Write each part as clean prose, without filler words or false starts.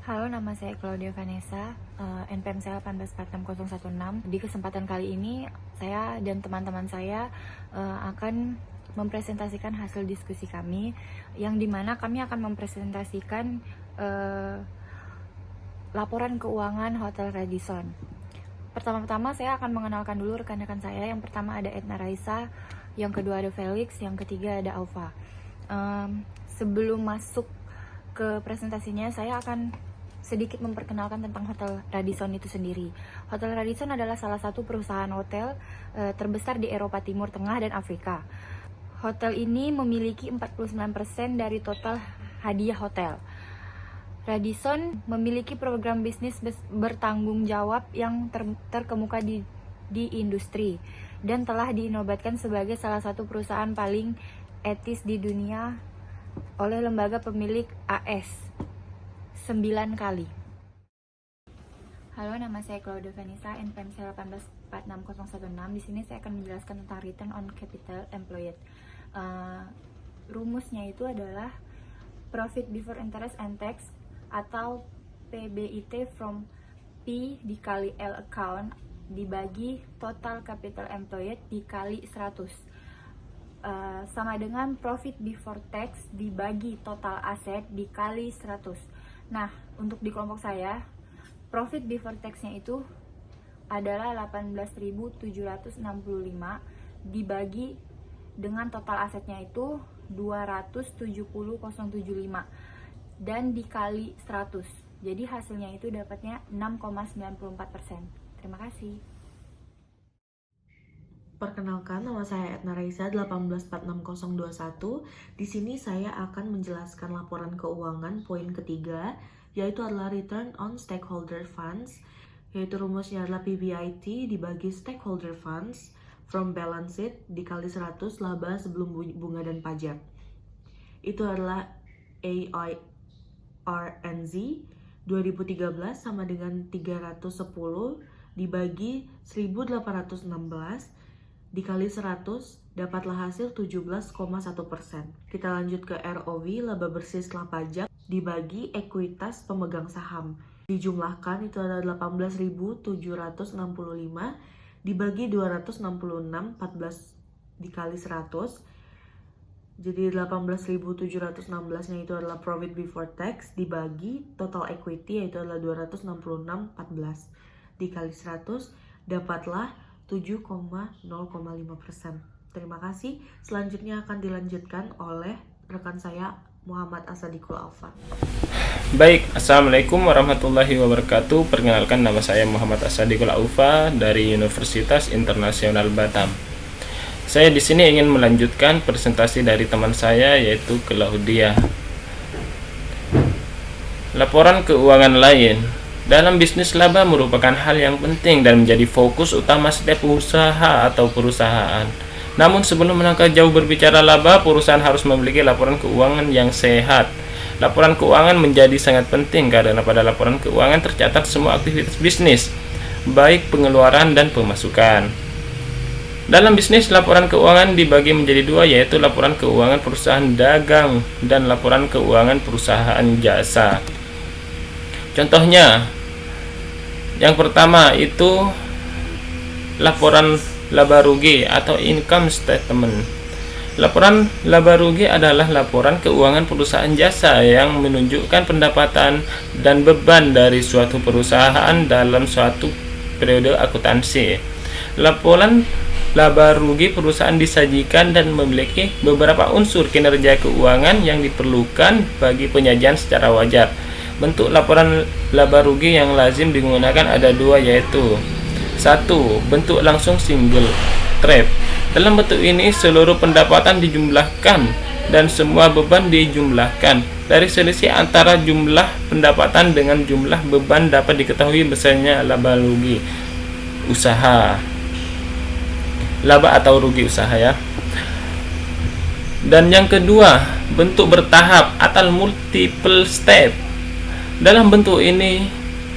Halo, nama saya Claudia Vanessa, NPM saya 1846016. Di kesempatan kali ini, saya dan teman-teman saya akan mempresentasikan hasil diskusi kami, yang dimana kami akan mempresentasikan laporan keuangan Hotel Radisson. Pertama-tama saya akan mengenalkan dulu rekan-rekan saya. Yang pertama ada Edna Raisa, yang kedua ada Felix, yang ketiga ada Alfa. Sebelum masuk ke presentasinya, saya akan sedikit memperkenalkan tentang Hotel Radisson itu sendiri. Hotel Radisson adalah salah satu perusahaan hotel terbesar di Eropa Timur Tengah dan Afrika. Hotel ini memiliki 49% dari total hadiah hotel. Radisson memiliki program bisnis bertanggung jawab yang terkemuka di industri dan telah dinobatkan sebagai salah satu perusahaan paling etis di dunia oleh lembaga pemilik AS 9 kali. Halo, nama saya Claudia Vanessa, NPM saya 1846016. Di sini saya akan menjelaskan tentang Return on Capital Employed. Rumusnya itu adalah Profit Before Interest and Tax atau PBIT from P dikali L account dibagi Total Capital Employed dikali 100. Sama dengan Profit Before Tax dibagi Total Asset dikali 100. Nah, untuk di kelompok saya, profit before tax-nya itu adalah 18.765 dibagi dengan total asetnya itu 270.075 dan dikali 100. Jadi hasilnya itu dapatnya 6,94%. Terima kasih. Perkenalkan, nama saya Edna Raisa 1846021. Di sini saya akan menjelaskan laporan keuangan poin ketiga, yaitu adalah Return on Stakeholder Funds, yaitu rumusnya adalah PBIT dibagi Stakeholder Funds from Balance Sheet dikali 100 laba sebelum bunga dan pajak. Itu adalah AIRNZ 2013 sama dengan 310 dibagi 1816 dikali 100 dapatlah hasil 17,1%. Kita lanjut ke ROV, laba bersih setelah pajak dibagi ekuitas pemegang saham. Dijumlahkan itu adalah 18.765 dibagi 266 14 dikali 100. Jadi 18.716 nya itu adalah profit before tax dibagi total equity yaitu adalah 266 14 dikali 100 dapatlah 7,05%. Terima kasih. Selanjutnya akan dilanjutkan oleh rekan saya Muhammad Asadikul Alfa. Baik, Assalamualaikum warahmatullahi wabarakatuh. Perkenalkan, nama saya Muhammad Asadikul Alfa dari Universitas Internasional Batam. Saya di sini ingin melanjutkan presentasi dari teman saya yaitu Claudia. Laporan keuangan lain. Dalam bisnis, laba merupakan hal yang penting dan menjadi fokus utama setiap usaha atau perusahaan. Namun sebelum melangkah jauh berbicara laba, perusahaan harus memiliki laporan keuangan yang sehat. Laporan keuangan menjadi sangat penting karena pada laporan keuangan tercatat semua aktivitas bisnis, baik pengeluaran dan pemasukan. Dalam bisnis, laporan keuangan dibagi menjadi dua, yaitu laporan keuangan perusahaan dagang dan laporan keuangan perusahaan jasa. Contohnya, yang pertama itu laporan laba rugi atau income statement. Laporan laba rugi adalah laporan keuangan perusahaan jasa yang menunjukkan pendapatan dan beban dari suatu perusahaan dalam suatu periode akuntansi. Laporan laba rugi perusahaan disajikan dan memiliki beberapa unsur kinerja keuangan yang diperlukan bagi penyajian secara wajar. Bentuk laporan laba rugi yang lazim digunakan ada dua, yaitu 1. Bentuk langsung single trap. Dalam bentuk ini seluruh pendapatan dijumlahkan dan semua beban dijumlahkan. Dari selisih antara jumlah pendapatan dengan jumlah beban dapat diketahui besarnya laba rugi usaha. Laba atau rugi usaha ya. Dan yang kedua, bentuk bertahap atau multiple step. Dalam bentuk ini,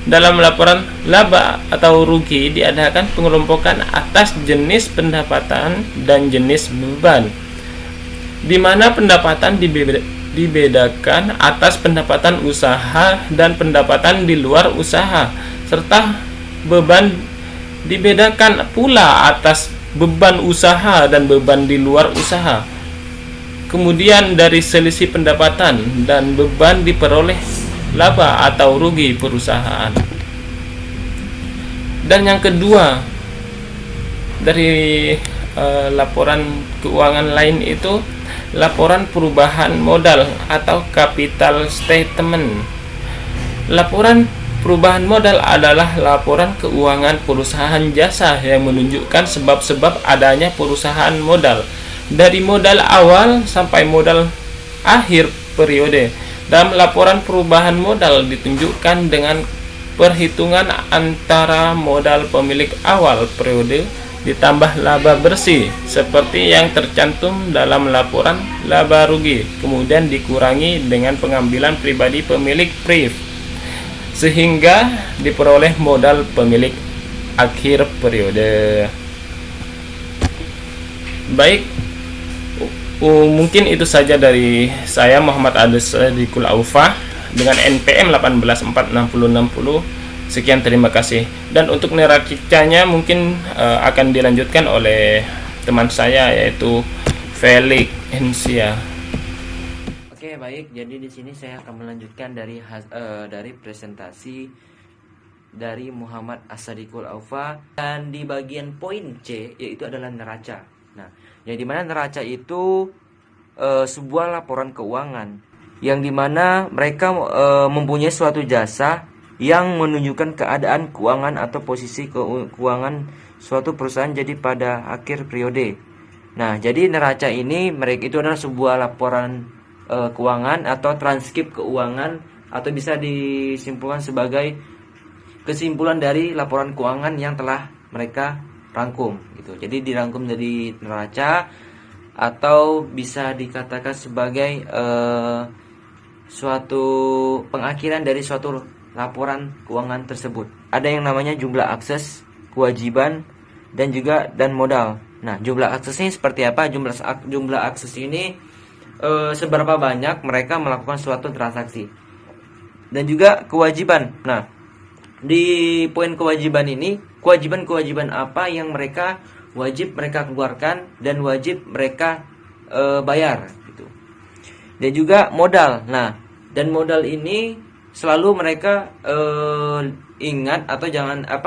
dalam laporan laba atau rugi diadakan pengelompokan atas jenis pendapatan dan jenis beban, di mana pendapatan dibedakan atas pendapatan usaha dan pendapatan di luar usaha, serta beban dibedakan pula atas beban usaha dan beban di luar usaha. Kemudian dari selisih pendapatan dan beban diperoleh laba atau rugi perusahaan. Dan yang kedua dari laporan keuangan lain itu laporan perubahan modal atau capital statement. Laporan perubahan modal adalah laporan keuangan perusahaan jasa yang menunjukkan sebab-sebab adanya perusahaan modal dari modal awal sampai modal akhir periode. Dalam laporan perubahan modal ditunjukkan dengan perhitungan antara modal pemilik awal periode ditambah laba bersih seperti yang tercantum dalam laporan laba rugi, kemudian dikurangi dengan pengambilan pribadi pemilik PRIV sehingga diperoleh modal pemilik akhir periode. Baik, mungkin itu saja dari saya, Muhammad As-Sadiqul Aufa dengan NPM 184660. Sekian, terima kasih. Dan untuk nerakicanya mungkin akan dilanjutkan oleh teman saya, yaitu Felix Hensia. Oke, baik. Jadi di sini saya akan melanjutkan dari presentasi dari Muhammad As-Sadiqul Aufa, dan di bagian poin C yaitu adalah neraca. Nah, yang dimana neraca itu sebuah laporan keuangan yang dimana mereka mempunyai suatu jasa yang menunjukkan keadaan keuangan atau posisi keuangan suatu perusahaan jadi pada akhir periode. Nah, jadi neraca ini mereka itu adalah sebuah laporan keuangan atau transkrip keuangan, atau bisa disimpulkan sebagai kesimpulan dari laporan keuangan yang telah mereka rangkum gitu. Jadi dirangkum dari neraca, atau bisa dikatakan sebagai suatu pengakhiran dari suatu laporan keuangan tersebut. Ada yang namanya jumlah akses, kewajiban, dan modal. Nah, jumlah akses ini seperti apa? Jumlah akses ini seberapa banyak mereka melakukan suatu transaksi. Dan juga kewajiban. Nah, di poin kewajiban ini, kewajiban apa yang mereka wajib mereka keluarkan dan wajib mereka bayar gitu. Dan juga modal. Nah, dan modal ini selalu mereka ingat atau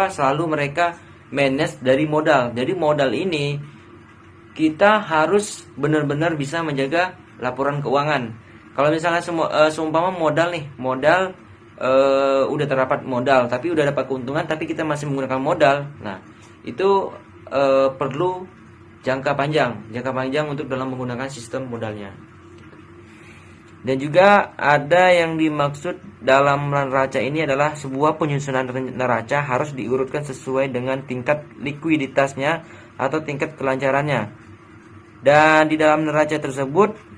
selalu mereka manage dari modal. Jadi modal ini kita harus benar-benar bisa menjaga laporan keuangan. Kalau misalnya seumpama modal udah terdapat modal, tapi udah dapat keuntungan, tapi kita masih menggunakan modal. Nah, itu perlu jangka panjang untuk dalam menggunakan sistem modalnya. Dan juga ada yang dimaksud dalam neraca ini adalah sebuah penyusunan neraca harus diurutkan sesuai dengan tingkat likuiditasnya atau tingkat kelancarannya. Dan di dalam neraca tersebut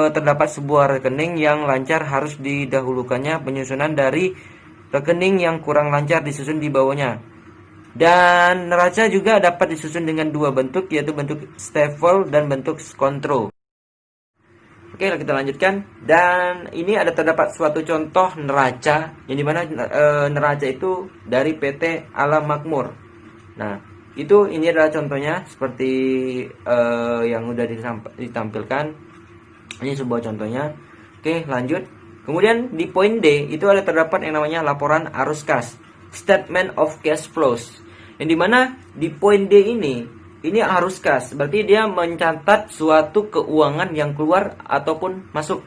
terdapat sebuah rekening yang lancar harus didahulukannya penyusunan dari rekening yang kurang lancar disusun di bawahnya. Dan neraca juga dapat disusun dengan dua bentuk, yaitu bentuk staple dan bentuk kontrol. Oke, kita lanjutkan. Dan ini terdapat suatu contoh neraca yang dimana neraca itu dari PT Alam Makmur. Nah, ini adalah contohnya seperti yang udah ditampilkan. Ini sebuah contohnya. Oke, lanjut. Kemudian di poin D itu terdapat yang namanya laporan arus kas, statement of cash flows. Yang dimana di poin D ini arus kas, berarti dia mencatat suatu keuangan yang keluar ataupun masuk.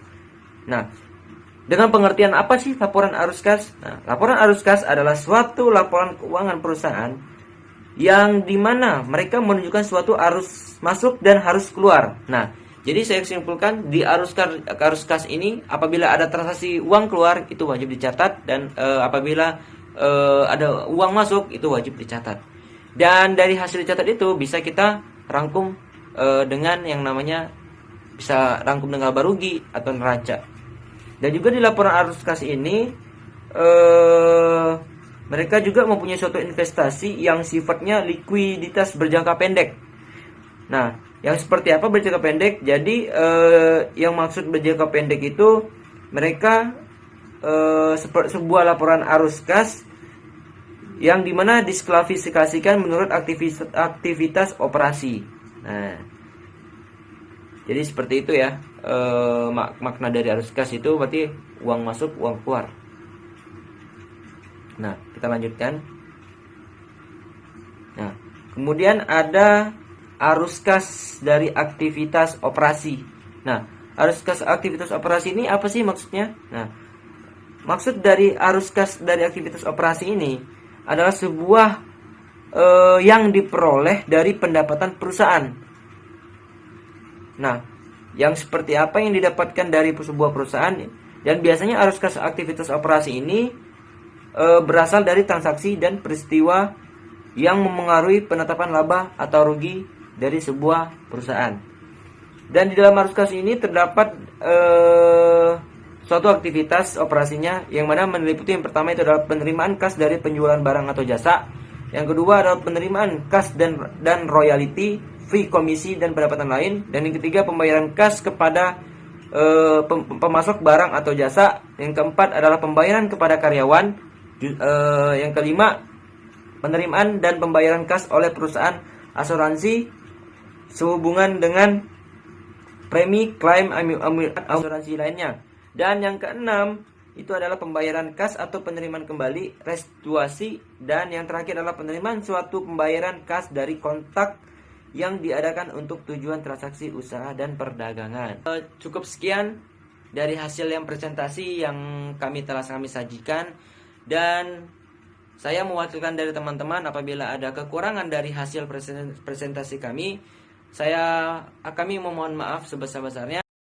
Nah, dengan pengertian apa sih laporan arus kas? Nah, laporan arus kas adalah suatu laporan keuangan perusahaan yang dimana mereka menunjukkan suatu arus masuk dan arus keluar. Nah, jadi saya simpulkan di arus kas ini, apabila ada transaksi uang keluar itu wajib dicatat, dan apabila ada uang masuk itu wajib dicatat. Dan dari hasil dicatat itu bisa kita rangkum dengan yang namanya bisa rangkum dengan laba rugi atau neraca. Dan juga di laporan arus kas ini mereka juga mempunyai suatu investasi yang sifatnya likuiditas berjangka pendek. Nah, Yang seperti apa berjangka pendek? Jadi yang maksud berjangka pendek itu mereka sebuah laporan arus kas yang dimana disklasifikasikan menurut aktivitas operasi. Nah, jadi seperti itu ya. Makna dari arus kas itu berarti uang masuk, uang keluar. Nah, kita lanjutkan. Nah, kemudian ada arus kas dari aktivitas operasi. Nah, arus kas aktivitas operasi ini apa sih maksudnya? Nah, maksud dari arus kas dari aktivitas operasi ini adalah sebuah yang diperoleh dari pendapatan perusahaan. Nah, yang seperti apa yang didapatkan dari sebuah perusahaan? Dan biasanya arus kas aktivitas operasi ini berasal dari transaksi dan peristiwa yang memengaruhi penetapan laba atau rugi dari sebuah perusahaan. Dan di dalam arus kas ini terdapat suatu aktivitas operasinya, yang mana meliputi yang pertama itu adalah penerimaan kas dari penjualan barang atau jasa. Yang kedua adalah penerimaan kas dan royalti, fee, komisi, dan pendapatan lain. Dan yang ketiga pembayaran kas kepada pemasok barang atau jasa. Yang keempat adalah pembayaran kepada karyawan. Yang kelima penerimaan dan pembayaran kas oleh perusahaan asuransi sehubungan dengan premi, klaim, asuransi lainnya. Dan yang keenam itu adalah pembayaran kas atau penerimaan kembali, restitusi. Dan yang terakhir adalah penerimaan suatu pembayaran kas dari kontak yang diadakan untuk tujuan transaksi usaha dan perdagangan. Cukup sekian dari hasil yang presentasi yang telah kami sajikan. Dan saya mewakilkan dari teman-teman, apabila ada kekurangan dari hasil presentasi kami memohon maaf sebesar-besarnya.